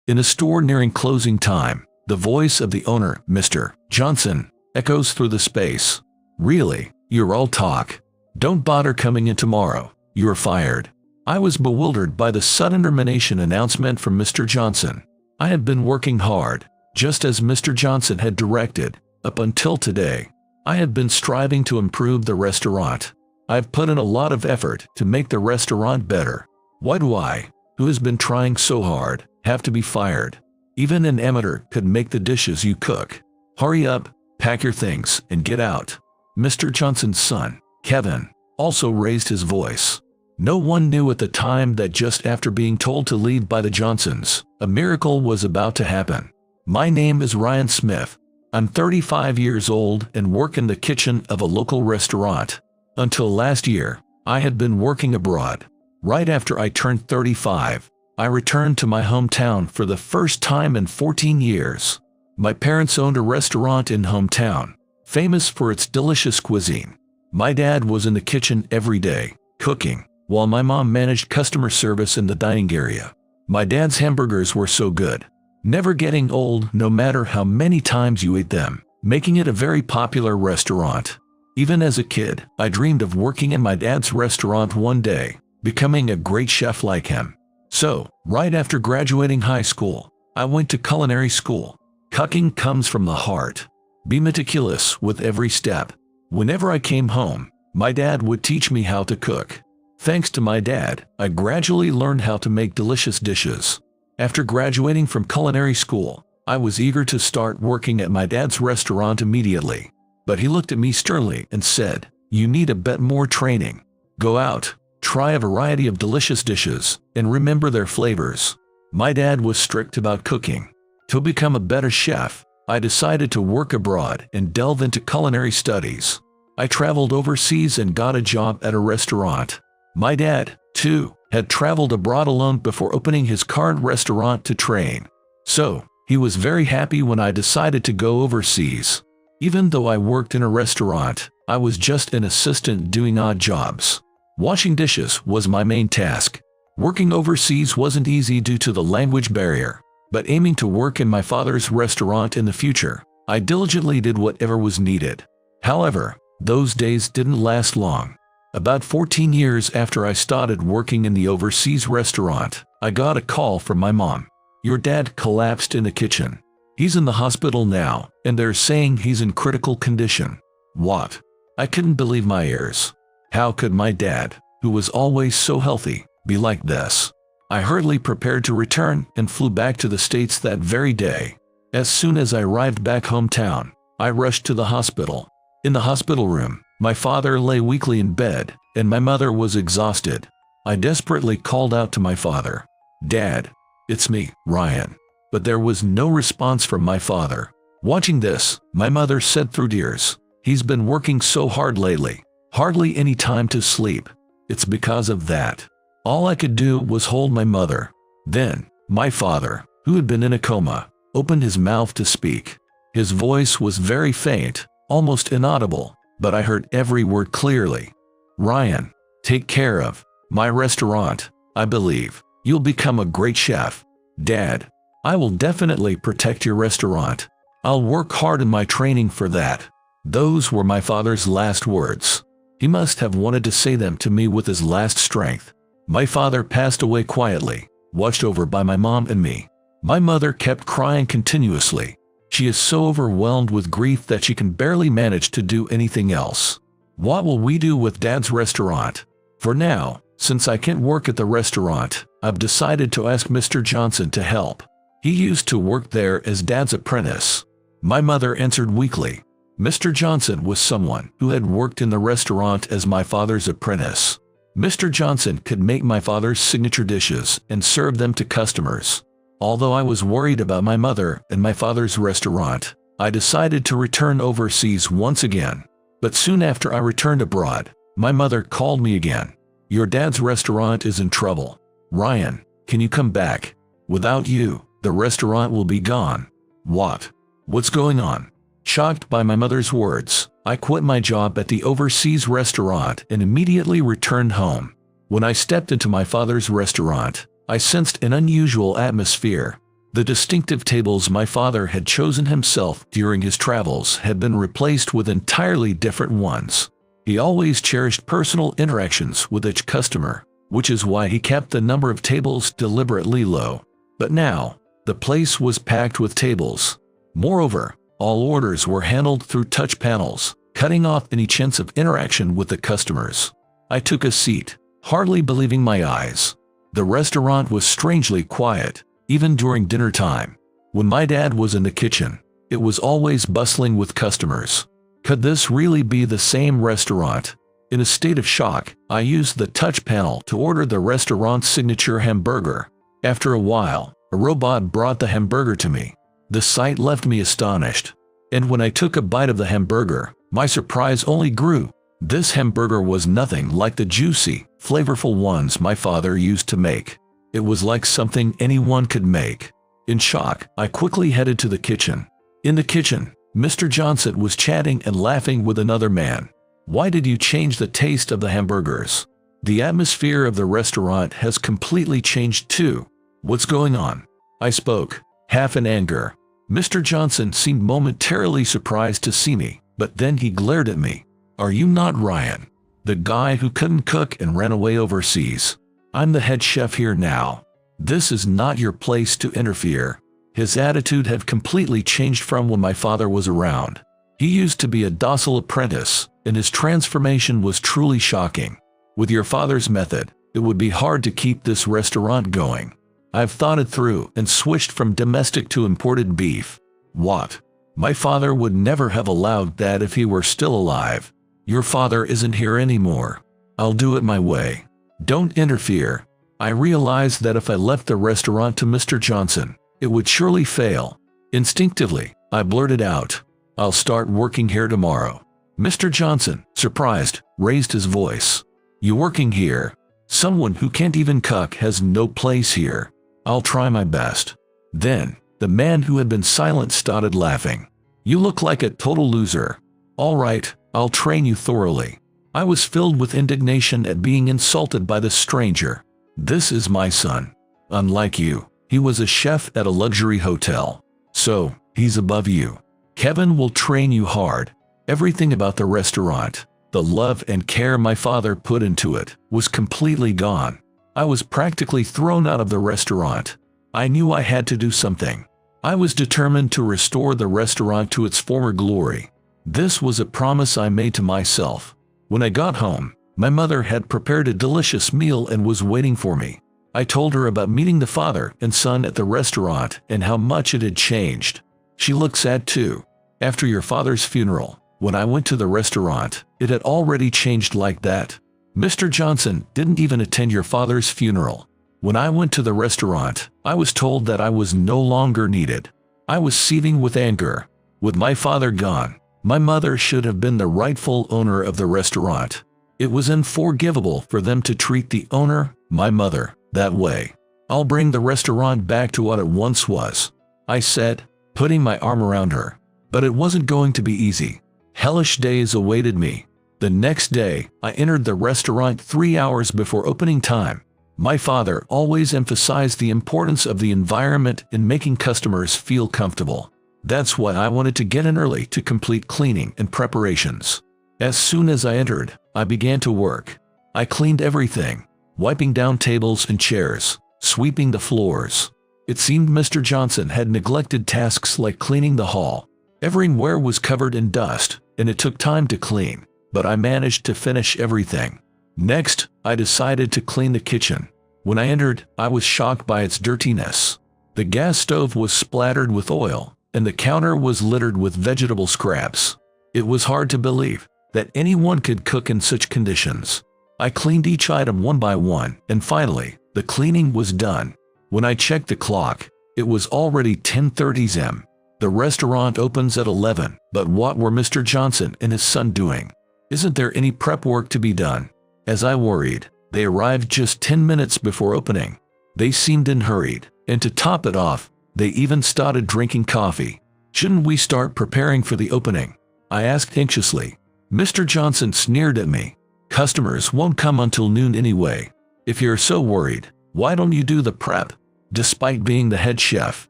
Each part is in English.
In a store nearing closing time, the voice of the owner, Mr. Johnson, echoes through the space. "Really? You're all talk. Don't bother coming in tomorrow. You're fired." I was bewildered by the sudden termination announcement from Mr. Johnson. I had been working hard, just as Mr. Johnson had directed, up until today. I had been striving to improve the restaurant. I've put in a lot of effort to make the restaurant better. Why do I, who has been trying so hard, have to be fired? Even an amateur could make the dishes you cook. Hurry up, pack your things, and get out. Mr. Johnson's son, Kevin, also raised his voice. No one knew at the time that just after being told to leave by the Johnsons, a miracle was about to happen. My name is Ryan Smith. I'm 35 years old and work in the kitchen of a local restaurant. Until last year, I had been working abroad. Right after I turned 35, I returned to my hometown for the first time in 14 years. My parents owned a restaurant in hometown, famous for its delicious cuisine. My dad was in the kitchen every day, cooking, while my mom managed customer service in the dining area. My dad's hamburgers were so good, never getting old no matter how many times you ate them, making it a very popular restaurant. Even as a kid, I dreamed of working in my dad's restaurant one day, becoming a great chef like him. So, right after graduating high school, I went to culinary school. Cooking comes from the heart. Be meticulous with every step. Whenever I came home, my dad would teach me how to cook. Thanks to my dad, I gradually learned how to make delicious dishes. After graduating from culinary school, I was eager to start working at my dad's restaurant immediately. But he looked at me sternly and said, "You need a bit more training. Go out, try a variety of delicious dishes, and remember their flavors." My dad was strict about cooking. To become a better chef, I decided to work abroad and delve into culinary studies. I traveled overseas and got a job at a restaurant. My dad, too, had traveled abroad alone before opening his current restaurant to train. So, he was very happy when I decided to go overseas. Even though I worked in a restaurant, I was just an assistant doing odd jobs. Washing dishes was my main task. Working overseas wasn't easy due to the language barrier, but aiming to work in my father's restaurant in the future, I diligently did whatever was needed. However, those days didn't last long. About 14 years after I started working in the overseas restaurant, I got a call from my mom. "Your dad collapsed in the kitchen. He's in the hospital now, and they're saying he's in critical condition." What? I couldn't believe my ears. How could my dad, who was always so healthy, be like this? I hurriedly prepared to return and flew back to the States that very day. As soon as I arrived back hometown, I rushed to the hospital. In the hospital room, my father lay weakly in bed, and my mother was exhausted. I desperately called out to my father, "Dad, it's me, Ryan." But there was no response from my father. Watching this, my mother said through tears, "He's been working so hard lately. Hardly any time to sleep. It's because of that." All I could do was hold my mother. Then, my father, who had been in a coma, opened his mouth to speak. His voice was very faint, almost inaudible, but I heard every word clearly. "Ryan, take care of my restaurant. I believe you'll become a great chef. Dad, I will definitely protect your restaurant. I'll work hard in my training for that." Those were my father's last words. He must have wanted to say them to me with his last strength. My father passed away quietly, watched over by my mom and me. My mother kept crying continuously. She is so overwhelmed with grief that she can barely manage to do anything else. What will we do with Dad's restaurant? For now, since I can't work at the restaurant, I've decided to ask Mr. Johnson to help. He used to work there as Dad's apprentice. My mother answered weakly. Mr. Johnson was someone who had worked in the restaurant as my father's apprentice. Mr. Johnson could make my father's signature dishes and serve them to customers. Although I was worried about my mother and my father's restaurant, I decided to return overseas once again. But soon after I returned abroad, my mother called me again. "Your dad's restaurant is in trouble. Ryan, can you come back? Without you, the restaurant will be gone." What? What's going on? Shocked by my mother's words, I quit my job at the overseas restaurant and immediately returned home. When I stepped into my father's restaurant, I sensed an unusual atmosphere. The distinctive tables my father had chosen himself during his travels had been replaced with entirely different ones. He always cherished personal interactions with each customer, which is why he kept the number of tables deliberately low. But now, the place was packed with tables. Moreover, all orders were handled through touch panels, cutting off any chance of interaction with the customers. I took a seat, hardly believing my eyes. The restaurant was strangely quiet, even during dinner time. When my dad was in the kitchen, it was always bustling with customers. Could this really be the same restaurant? In a state of shock, I used the touch panel to order the restaurant's signature hamburger. After a while, a robot brought the hamburger to me. The sight left me astonished. And when I took a bite of the hamburger, my surprise only grew. This hamburger was nothing like the juicy, flavorful ones my father used to make. It was like something anyone could make. In shock, I quickly headed to the kitchen. In the kitchen, Mr. Johnson was chatting and laughing with another man. Why did you change the taste of the hamburgers? The atmosphere of the restaurant has completely changed too. What's going on? I spoke, half in anger. Mr. Johnson seemed momentarily surprised to see me, but then he glared at me. Are you not Ryan, the guy who couldn't cook and ran away overseas? I'm the head chef here now. This is not your place to interfere. His attitude had completely changed from when my father was around. He used to be a docile apprentice, and his transformation was truly shocking. With your father's method, it would be hard to keep this restaurant going. I've thought it through and switched from domestic to imported beef. What? My father would never have allowed that if he were still alive. Your father isn't here anymore. I'll do it my way. Don't interfere. I realized that if I left the restaurant to Mr. Johnson, it would surely fail. Instinctively, I blurted out, I'll start working here tomorrow. Mr. Johnson, surprised, raised his voice. You working here? Someone who can't even cook has no place here. I'll try my best. Then, the man who had been silent started laughing. You look like a total loser. All right, I'll train you thoroughly. I was filled with indignation at being insulted by this stranger. This is my son. Unlike you, he was a chef at a luxury hotel. So, he's above you. Kevin will train you hard. Everything about the restaurant, the love and care my father put into it, was completely gone. I was practically thrown out of the restaurant. I knew I had to do something. I was determined to restore the restaurant to its former glory. This was a promise I made to myself. When I got home, my mother had prepared a delicious meal and was waiting for me. I told her about meeting the father and son at the restaurant and how much it had changed. She looked sad too. After your father's funeral, when I went to the restaurant, it had already changed like that. Mr. Johnson didn't even attend your father's funeral. When I went to the restaurant, I was told that I was no longer needed. I was seething with anger. With my father gone, my mother should have been the rightful owner of the restaurant. It was unforgivable for them to treat the owner, my mother, that way. I'll bring the restaurant back to what it once was, I said, putting my arm around her. But it wasn't going to be easy. Hellish days awaited me. The next day, I entered the restaurant 3 hours before opening time. My father always emphasized the importance of the environment in making customers feel comfortable. That's why I wanted to get in early to complete cleaning and preparations. As soon as I entered, I began to work. I cleaned everything, wiping down tables and chairs, sweeping the floors. It seemed Mr. Johnson had neglected tasks like cleaning the hall. Everywhere was covered in dust, and it took time to clean, but I managed to finish everything. Next, I decided to clean the kitchen. When I entered, I was shocked by its dirtiness. The gas stove was splattered with oil, and the counter was littered with vegetable scraps. It was hard to believe that anyone could cook in such conditions. I cleaned each item one by one, and finally, the cleaning was done. When I checked the clock, it was already 10:30 am. The restaurant opens at 11, but what were Mr. Johnson and his son doing? Isn't there any prep work to be done? As I worried, they arrived just 10 minutes before opening. They seemed hurried, and to top it off, they even started drinking coffee. Shouldn't we start preparing for the opening? I asked anxiously. Mr. Johnson sneered at me. Customers won't come until noon anyway. If you're so worried, why don't you do the prep? Despite being the head chef,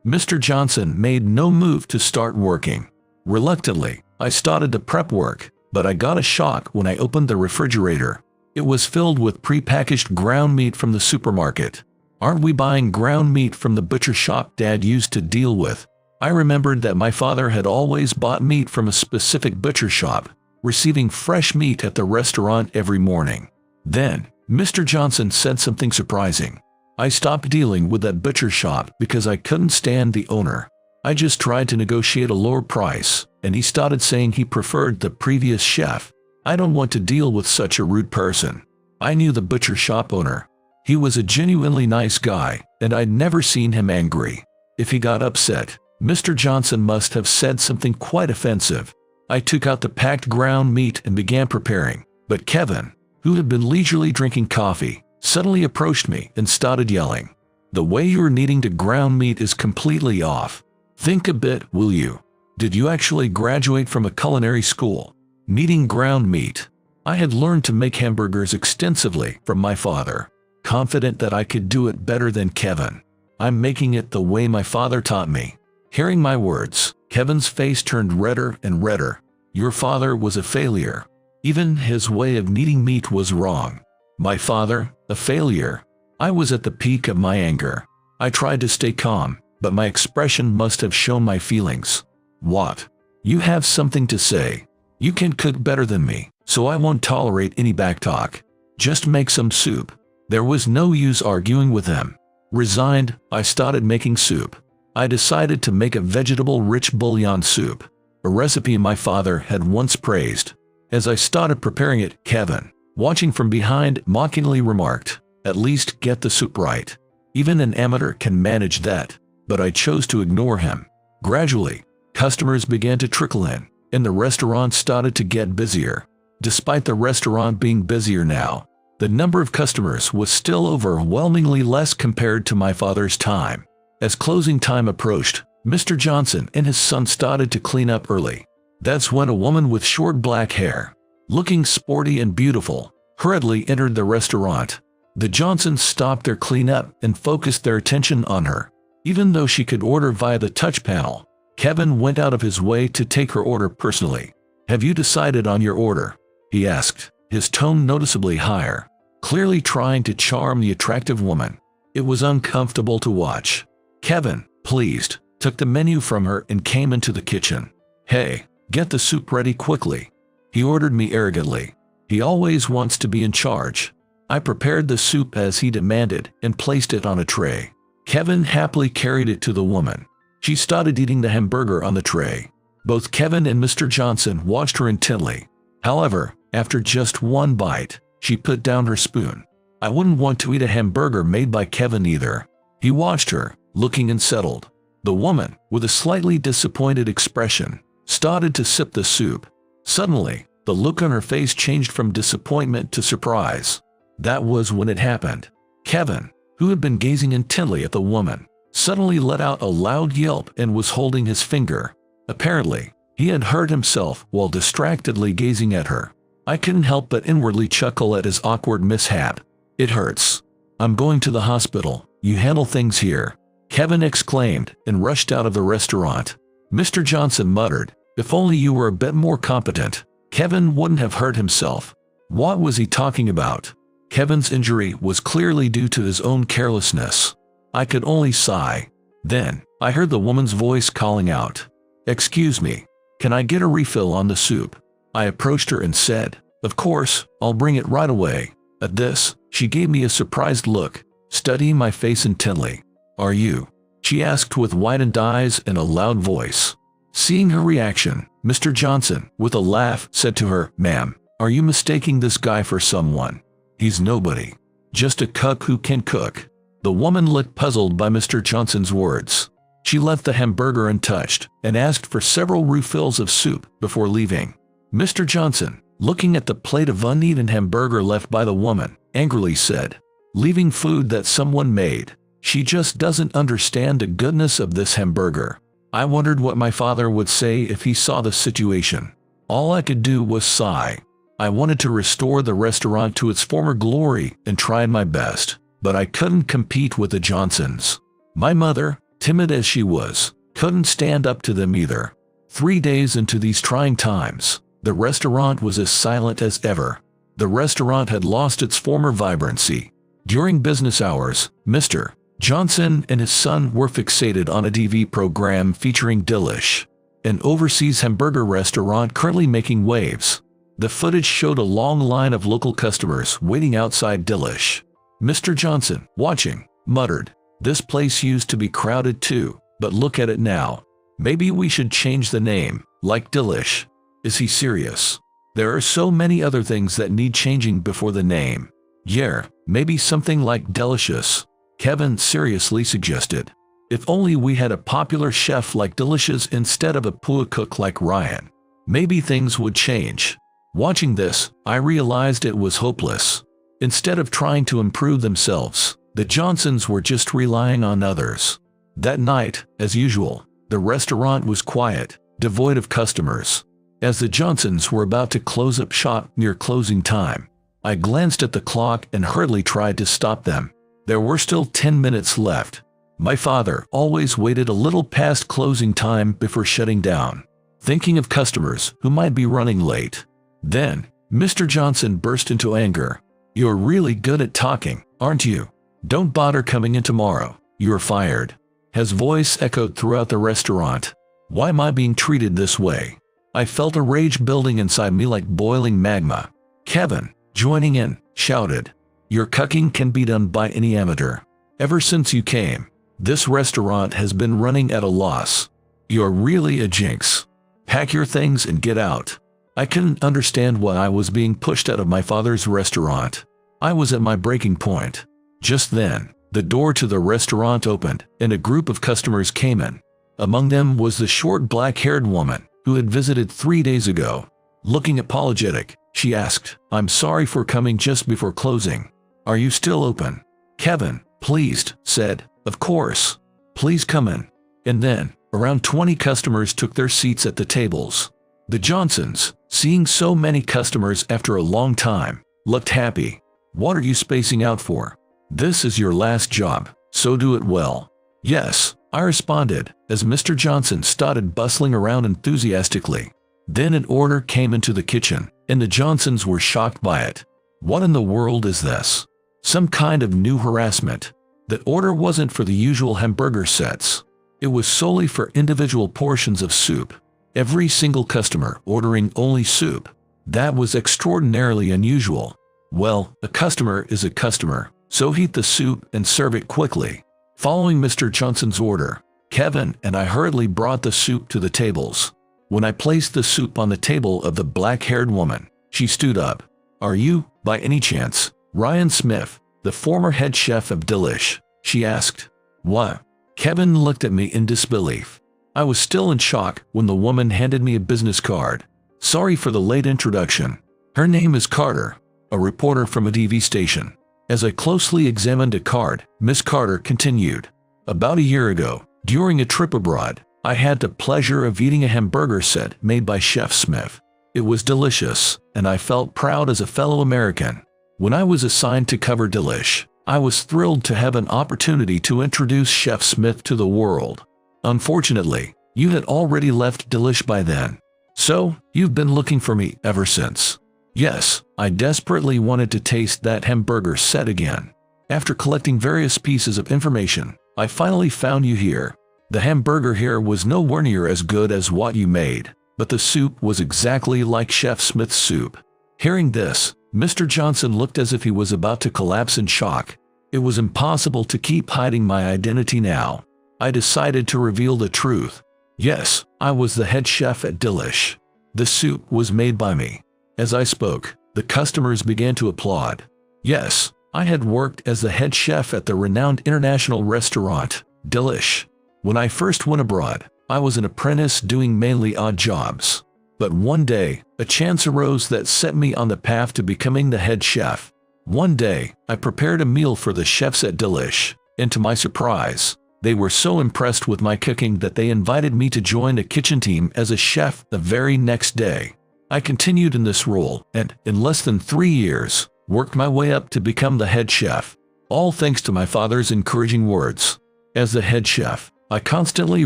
Mr. Johnson made no move to start working. Reluctantly, I started to prep work, but I got a shock when I opened the refrigerator. It was filled with prepackaged ground meat from the supermarket. Aren't we buying ground meat from the butcher shop Dad used to deal with? I remembered that my father had always bought meat from a specific butcher shop, receiving fresh meat at the restaurant every morning. Then, Mr. Johnson said something surprising. I stopped dealing with that butcher shop because I couldn't stand the owner. I just tried to negotiate a lower price, and he started saying he preferred the previous chef. I don't want to deal with such a rude person. I knew the butcher shop owner. He was a genuinely nice guy, and I'd never seen him angry. If he got upset, Mr. Johnson must have said something quite offensive. I took out the packed ground meat and began preparing, but Kevin, who had been leisurely drinking coffee, suddenly approached me and started yelling. "The way you're kneading the ground meat is completely off. Think a bit, will you? Did you actually graduate from a culinary school? Kneading ground meat." I had learned to make hamburgers extensively from my father, confident that I could do it better than Kevin. "I'm making it the way my father taught me." Hearing my words, Kevin's face turned redder and redder. "Your father was a failure. Even his way of kneading meat was wrong." My father, a failure? I was at the peak of my anger. I tried to stay calm, but my expression must have shown my feelings. "What? You have something to say? You can cook better than me, so I won't tolerate any backtalk. Just make some soup." There was no use arguing with him. Resigned, I started making soup. I decided to make a vegetable-rich bouillon soup, a recipe my father had once praised. As I started preparing it, Kevin, watching from behind, mockingly remarked, "At least get the soup right. Even an amateur can manage that." But I chose to ignore him. Gradually, customers began to trickle in, and the restaurant started to get busier. Despite the restaurant being busier now, the number of customers was still overwhelmingly less compared to my father's time. As closing time approached, Mr. Johnson and his son started to clean up early. That's when a woman with short black hair, looking sporty and beautiful, hurriedly entered the restaurant. The Johnsons stopped their cleanup and focused their attention on her. Even though she could order via the touch panel, Kevin went out of his way to take her order personally. "Have you decided on your order?" he asked, his tone noticeably higher, clearly trying to charm the attractive woman. It was uncomfortable to watch. Kevin, pleased, took the menu from her and came into the kitchen. "Hey, get the soup ready quickly," he ordered me arrogantly. He always wants to be in charge. I prepared the soup as he demanded and placed it on a tray. Kevin happily carried it to the woman. She started eating the hamburger on the tray. Both Kevin and Mr. Johnson watched her intently. However, after just one bite, she put down her spoon. I wouldn't want to eat a hamburger made by Kevin either. He watched her, looking unsettled. The woman, with a slightly disappointed expression, started to sip the soup. Suddenly, the look on her face changed from disappointment to surprise. That was when it happened. Kevin, who had been gazing intently at the woman, suddenly let out a loud yelp and was holding his finger. Apparently, he had hurt himself while distractedly gazing at her. I couldn't help but inwardly chuckle at his awkward mishap. "It hurts. I'm going to the hospital. You handle things here," Kevin exclaimed and rushed out of the restaurant. Mr. Johnson muttered, "If only you were a bit more competent, Kevin wouldn't have hurt himself." What was he talking about? Kevin's injury was clearly due to his own carelessness. I could only sigh. Then, I heard the woman's voice calling out, "Excuse me, can I get a refill on the soup?" I approached her and said, "Of course, I'll bring it right away." At this, she gave me a surprised look, studying my face intently. "Are you?" she asked with widened eyes and a loud voice. Seeing her reaction, Mr. Johnson, with a laugh, said to her, "Ma'am, are you mistaking this guy for someone? He's nobody. Just a cook who can cook." The woman looked puzzled by Mr. Johnson's words. She left the hamburger untouched and asked for several refills of soup before leaving. Mr. Johnson, looking at the plate of uneaten hamburger left by the woman, angrily said, "Leaving food that someone made. She just doesn't understand the goodness of this hamburger." I wondered what my father would say if he saw the situation. All I could do was sigh. I wanted to restore the restaurant to its former glory and tried my best, but I couldn't compete with the Johnsons. My mother, timid as she was, couldn't stand up to them either. 3 days into these trying times, the restaurant was as silent as ever. The restaurant had lost its former vibrancy. During business hours, Mr. Johnson and his son were fixated on a TV program featuring Delish, an overseas hamburger restaurant currently making waves. The footage showed a long line of local customers waiting outside Delish. Mr. Johnson, watching, muttered, "This place used to be crowded too, but look at it now. Maybe we should change the name, like Delish." Is he serious? There are so many other things that need changing before the name. Yeah, maybe something like Delicious, Kevin seriously suggested. If only we had a popular chef like Delicious instead of a poor cook like Ryan. Maybe things would change. Watching this, I realized it was hopeless. Instead of trying to improve themselves, the Johnsons were just relying on others. That night, as usual, the restaurant was quiet, devoid of customers. As the Johnsons were about to close up shop near closing time, I glanced at the clock and hurriedly tried to stop them. There were still 10 minutes left. My father always waited a little past closing time before shutting down, thinking of customers who might be running late. Then, Mr. Johnson burst into anger. "You're really good at talking, aren't you? Don't bother coming in tomorrow. You're fired." His voice echoed throughout the restaurant. Why am I being treated this way? I felt a rage building inside me like boiling magma. Kevin, joining in, shouted, "Your cucking can be done by any amateur. Ever since you came, this restaurant has been running at a loss. You're really a jinx. Pack your things and get out." I couldn't understand why I was being pushed out of my father's restaurant. I was at my breaking point. Just then, the door to the restaurant opened and a group of customers came in. Among them was the short black-haired woman who had visited 3 days ago. Looking apologetic, she asked, "I'm sorry for coming just before closing. Are you still open?" Kevin, pleased, said, "Of course. Please come in." And then, around 20 customers took their seats at the tables. The Johnsons, seeing so many customers after a long time, looked happy. "What are you spacing out for? This is your last job, so do it well." "Yes," I responded, as Mr. Johnson started bustling around enthusiastically. Then an order came into the kitchen, and the Johnsons were shocked by it. What in the world is this? Some kind of new harassment. That order wasn't for the usual hamburger sets. It was solely for individual portions of soup. Every single customer ordering only soup. That was extraordinarily unusual. Well, a customer is a customer, so heat the soup and serve it quickly. Following Mr. Johnson's order, Kevin and I hurriedly brought the soup to the tables. When I placed the soup on the table of the black-haired woman, she stood up. "Are you, by any chance, Ryan Smith, the former head chef of Delish?" she asked. "What?" Kevin looked at me in disbelief. I was still in shock when the woman handed me a business card. "Sorry for the late introduction. Her name is Carter, a reporter from a TV station." As I closely examined a card, Miss Carter continued, "About a year ago, during a trip abroad, I had the pleasure of eating a hamburger set made by Chef Smith. It was delicious, and I felt proud as a fellow American. When I was assigned to cover Delish, I was thrilled to have an opportunity to introduce Chef Smith to the world. Unfortunately, you had already left Delish by then. So, you've been looking for me ever since." Yes, I desperately wanted to taste that hamburger set again. After collecting various pieces of information, I finally found you here. The hamburger here was nowhere near as good as what you made, but the soup was exactly like Chef Smith's soup. Hearing this, Mr. Johnson looked as if he was about to collapse in shock. It was impossible to keep hiding my identity now. I decided to reveal the truth. Yes, I was the head chef at Delish. The soup was made by me. As I spoke, the customers began to applaud. Yes, I had worked as the head chef at the renowned international restaurant, Delish. When I first went abroad, I was an apprentice doing mainly odd jobs. But one day, a chance arose that set me on the path to becoming the head chef. One day, I prepared a meal for the chefs at Delish, and to my surprise, they were so impressed with my cooking that they invited me to join the kitchen team as a chef the very next day. I continued in this role and, in less than 3 years, worked my way up to become the head chef, all thanks to my father's encouraging words. As the head chef, I constantly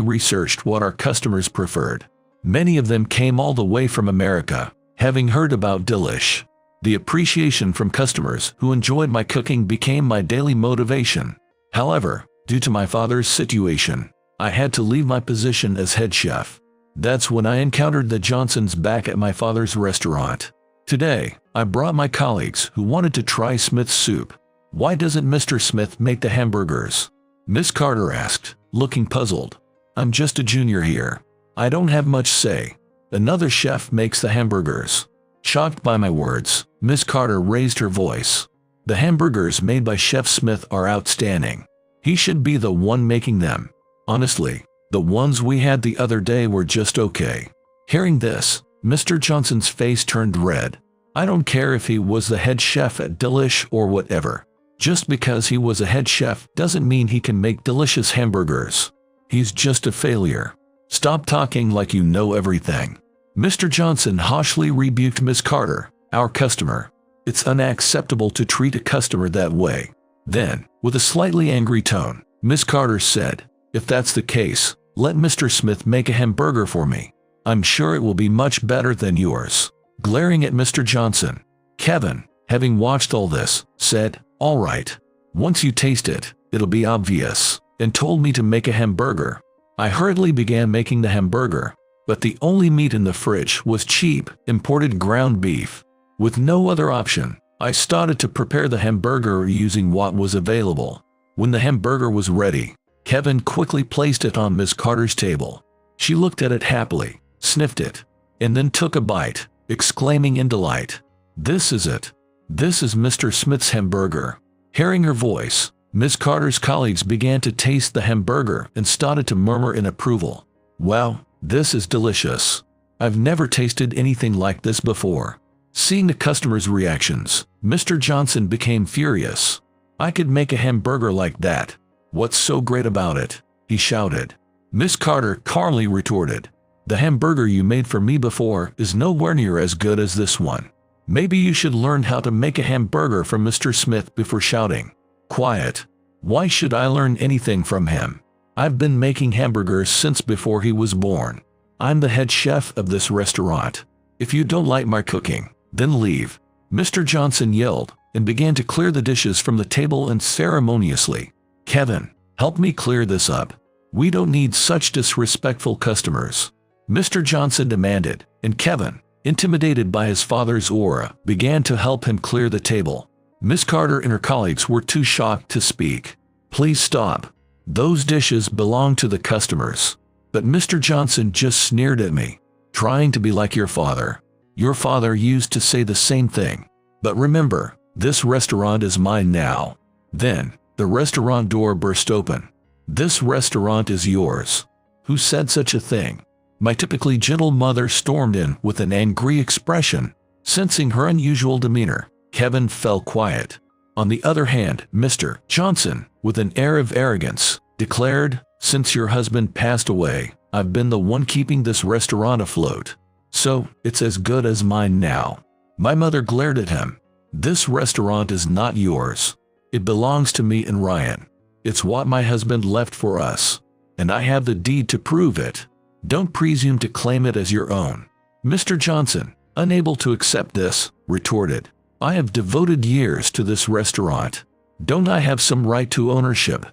researched what our customers preferred. Many of them came all the way from America, having heard about Delish. The appreciation from customers who enjoyed my cooking became my daily motivation. However, due to my father's situation, I had to leave my position as head chef. That's when I encountered the Johnsons back at my father's restaurant. Today, I brought my colleagues who wanted to try Smith's soup. "Why doesn't Mr. Smith make the hamburgers?" Miss Carter asked, looking puzzled. "I'm just a junior here. I don't have much say. Another chef makes the hamburgers." Shocked by my words, Miss Carter raised her voice. "The hamburgers made by Chef Smith are outstanding. He should be the one making them. Honestly, the ones we had the other day were just okay." Hearing this, Mr. Johnson's face turned red. I don't care if he was the head chef at Delish or whatever. Just because he was a head chef doesn't mean he can make delicious hamburgers. He's just a failure. "Stop talking like you know everything." Mr. Johnson harshly rebuked Miss Carter, our customer. "It's unacceptable to treat a customer that way." Then, with a slightly angry tone, Miss Carter said, "If that's the case, let Mr. Smith make a hamburger for me. I'm sure it will be much better than yours." Glaring at Mr. Johnson, Kevin, having watched all this, said, "All right. Once you taste it, it'll be obvious," and told me to make a hamburger. I hurriedly began making the hamburger, but the only meat in the fridge was cheap, imported ground beef. With no other option, I started to prepare the hamburger using what was available. When the hamburger was ready, Kevin quickly placed it on Miss Carter's table. She looked at it happily, sniffed it, and then took a bite, exclaiming in delight, "This is it. This is Mr. Smith's hamburger." Hearing her voice, Miss Carter's colleagues began to taste the hamburger and started to murmur in approval. "Wow, this is delicious. I've never tasted anything like this before." Seeing the customers' reactions, Mr. Johnson became furious. "I could make a hamburger like that. What's so great about it?" he shouted. Miss Carter calmly retorted, "The hamburger you made for me before is nowhere near as good as this one. Maybe you should learn how to make a hamburger from Mr. Smith before shouting." "Quiet. Why should I learn anything from him? I've been making hamburgers since before he was born. I'm the head chef of this restaurant. If you don't like my cooking, then leave." Mr. Johnson yelled and began to clear the dishes from the table unceremoniously. "Kevin, help me clear this up. We don't need such disrespectful customers," Mr. Johnson demanded, and Kevin, intimidated by his father's aura, began to help him clear the table. Miss Carter and her colleagues were too shocked to speak. "Please stop. Those dishes belong to the customers." But Mr. Johnson just sneered at me. "Trying to be like your father. Your father used to say the same thing. But remember, this restaurant is mine now." Then, the restaurant door burst open. "This restaurant is yours." "Who said such a thing?" My typically gentle mother stormed in with an angry expression. Sensing her unusual demeanor, Kevin fell quiet. On the other hand, Mr. Johnson, with an air of arrogance, declared, "Since your husband passed away, I've been the one keeping this restaurant afloat. So, it's as good as mine now." My mother glared at him. "This restaurant is not yours. It belongs to me and Ryan. It's what my husband left for us, and I have the deed to prove it. Don't presume to claim it as your own." Mr. Johnson, unable to accept this, retorted, "I have devoted years to this restaurant. Don't I have some right to ownership?"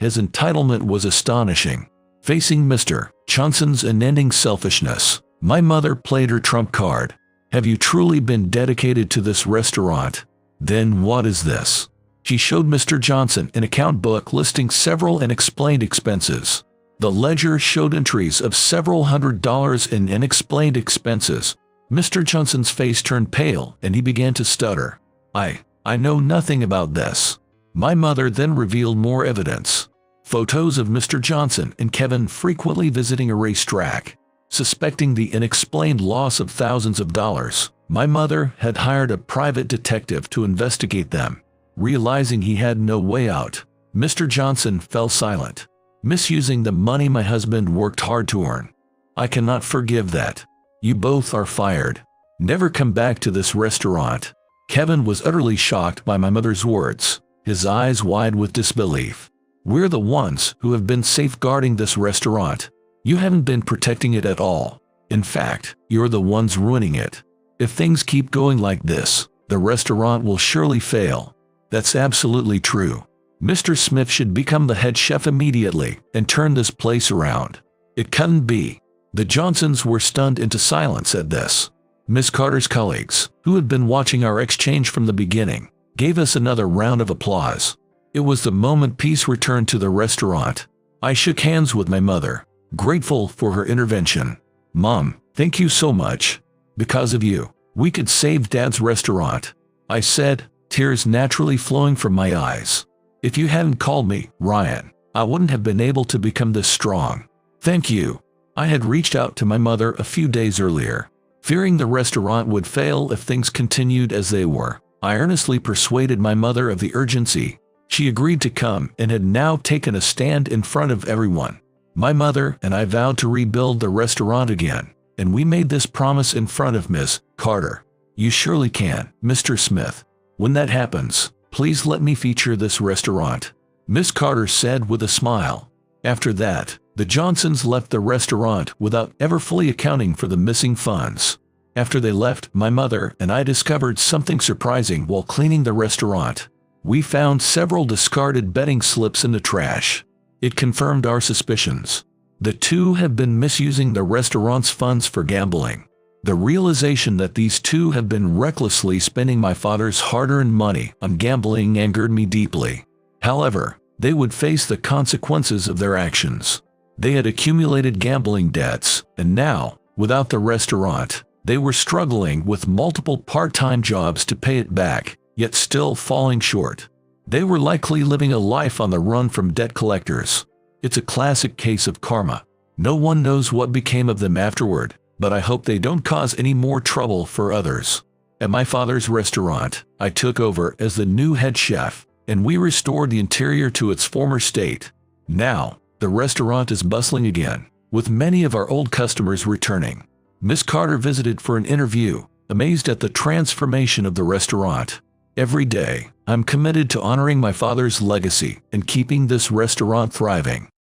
His entitlement was astonishing. Facing Mr. Johnson's unending selfishness, my mother played her trump card. "Have you truly been dedicated to this restaurant? Then what is this?" She showed Mr. Johnson an account book listing several unexplained expenses. The ledger showed entries of several $100s in unexplained expenses. Mr. Johnson's face turned pale and he began to stutter. I know nothing about this." My mother then revealed more evidence. Photos of Mr. Johnson and Kevin frequently visiting a racetrack. Suspecting the unexplained loss of thousands of dollars, my mother had hired a private detective to investigate them. Realizing he had no way out, Mr. Johnson fell silent. "Misusing the money my husband worked hard to earn. I cannot forgive that. You both are fired. Never come back to this restaurant." Kevin was utterly shocked by my mother's words, his eyes wide with disbelief. We're the ones who have been safeguarding this restaurant. You haven't been protecting it at all. In fact, you're the ones ruining it. If things keep going like this, the restaurant will surely fail." "That's absolutely true. Mr. Smith should become the head chef immediately and turn this place around." "It couldn't be." The Johnsons were stunned into silence at this. Miss Carter's colleagues, who had been watching our exchange from the beginning, gave us another round of applause. It was the moment peace returned to the restaurant. I shook hands with my mother, grateful for her intervention. "Mom, thank you so much. Because of you, we could save Dad's restaurant," I said, tears naturally flowing from my eyes. "If you hadn't called me, Ryan, I wouldn't have been able to become this strong. Thank you." I had reached out to my mother a few days earlier, fearing the restaurant would fail if things continued as they were. I earnestly persuaded my mother of the urgency. She agreed to come and had now taken a stand in front of everyone. My mother and I vowed to rebuild the restaurant again, and we made this promise in front of Miss Carter. "You surely can, Mr. Smith. When that happens, please let me feature this restaurant," Miss Carter said with a smile. After that, the Johnsons left the restaurant without ever fully accounting for the missing funds. After they left, my mother and I discovered something surprising while cleaning the restaurant. We found several discarded betting slips in the trash. It confirmed our suspicions. The two have been misusing the restaurant's funds for gambling. The realization that these two have been recklessly spending my father's hard-earned money on gambling angered me deeply. However, they would face the consequences of their actions. They had accumulated gambling debts, and now, without the restaurant, they were struggling with multiple part-time jobs to pay it back, yet still falling short. They were likely living a life on the run from debt collectors. It's a classic case of karma. No one knows what became of them afterward, but I hope they don't cause any more trouble for others. At my father's restaurant, I took over as the new head chef, and we restored the interior to its former state. Now, the restaurant is bustling again, with many of our old customers returning. Miss Carter visited for an interview, amazed at the transformation of the restaurant. Every day, I'm committed to honoring my father's legacy and keeping this restaurant thriving.